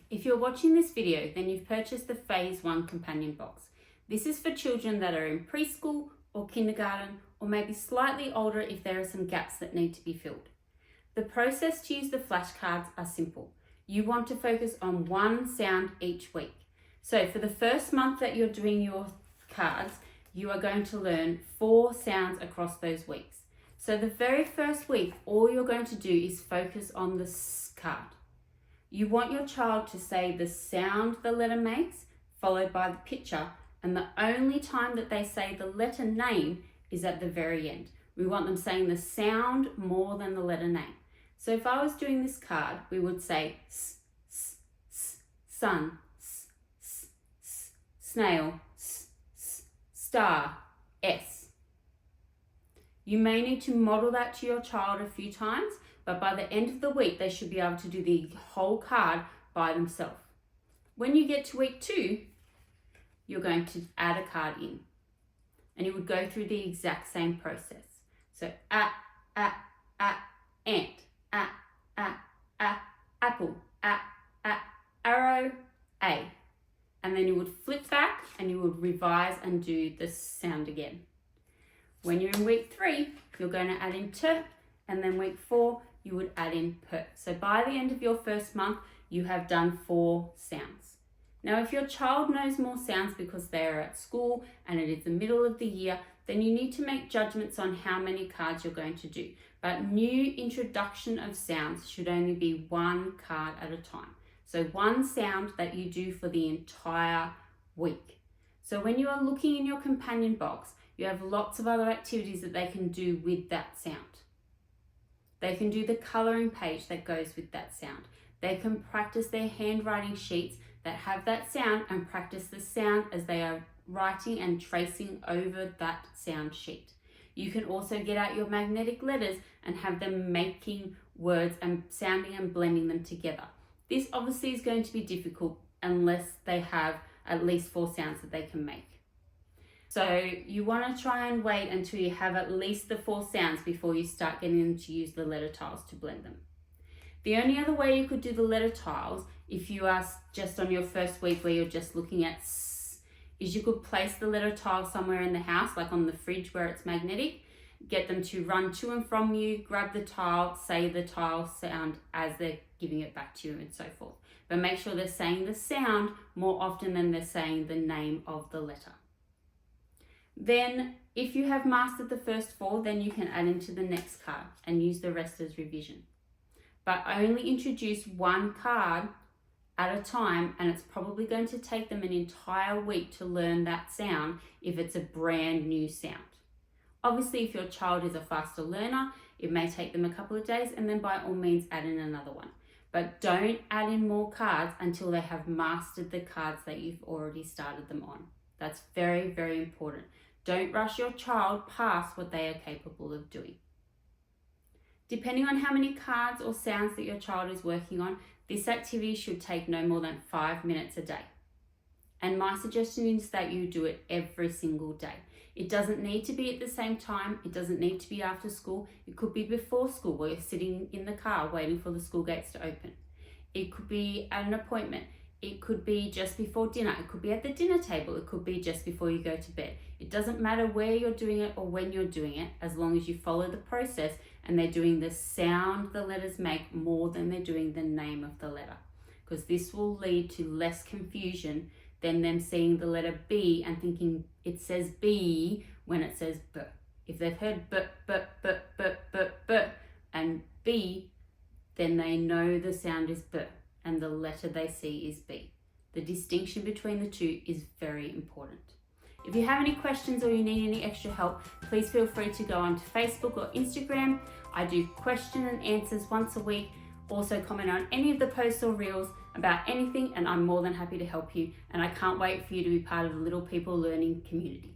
If you're watching this video, then you've purchased the Phase 1 companion box. This is for children that are in preschool or kindergarten, or maybe slightly older if there are some gaps that need to be filled. The process to use the flashcards are simple. You want to focus on one sound each week. So for the first month that you're doing your cards, you are going to learn 4 sounds across those weeks. So the very first week, all you're going to do is focus on the S card. You want your child to say the sound the letter makes, followed by the picture, and the only time that they say the letter name is at the very end. We want them saying the sound more than the letter name. So if I was doing this card, we would say S, S, S, sun, S, S, S, snail, S, S, star, S. You may need to model that to your child a few times, but by the end of the week, they should be able to do the whole card by themselves. When you get to week 2, you're going to add a card in, and you would go through the exact same process. So ant, apple, arrow, A. And then you would flip back and you would revise and do the sound again. When you're in week 3, you're going to add in t, and then week 4, you would add in p. So by the end of your first month, you have done 4 sounds. Now, if your child knows more sounds because they're at school and it is the middle of the year, then you need to make judgments on how many cards you're going to do. But new introduction of sounds should only be 1 card at a time. So 1 sound that you do for the entire week. So when you are looking in your companion box, you have lots of other activities that they can do with that sound. They can do the colouring page that goes with that sound. They can practice their handwriting sheets that have that sound and practice the sound as they are writing and tracing over that sound sheet. You can also get out your magnetic letters and have them making words and sounding and blending them together. This obviously is going to be difficult unless they have at least 4 sounds that they can make. So you want to try and wait until you have at least the 4 sounds before you start getting them to use the letter tiles to blend them. The only other way you could do the letter tiles, if you are just on your first week where you're just looking at S, is you could place the letter tile somewhere in the house, like on the fridge where it's magnetic, get them to run to and from you, grab the tile, say the tile sound as they're giving it back to you and so forth. But make sure they're saying the sound more often than they're saying the name of the letter. Then if you have mastered the first 4, then you can add into the next card and use the rest as revision. But only introduce 1 card at a time, and it's probably going to take them an entire week to learn that sound if it's a brand new sound. Obviously, if your child is a faster learner, it may take them a couple of days, and then by all means add in another one. But don't add in more cards until they have mastered the cards that you've already started them on. That's very, very important. Don't rush your child past what they are capable of doing. Depending on how many cards or sounds that your child is working on, this activity should take no more than 5 minutes a day. And my suggestion is that you do it every single day. It doesn't need to be at the same time. It doesn't need to be after school. It could be before school where you're sitting in the car waiting for the school gates to open. It could be at an appointment. It could be just before dinner. It could be at the dinner table. It could be just before you go to bed. It doesn't matter where you're doing it or when you're doing it, as long as you follow the process and they're doing the sound the letters make more than they're doing the name of the letter. Because this will lead to less confusion than them seeing the letter B and thinking it says B when it says B. If they've heard B, B, B, B, B, B, and B, then they know the sound is B and the letter they see is B. The distinction between the 2 is very important. If you have any questions or you need any extra help, please feel free to go onto Facebook or Instagram. I do question and answers once a week. Also comment on any of the posts or reels about anything, and I'm more than happy to help you. And I can't wait for you to be part of the Little People Learning community.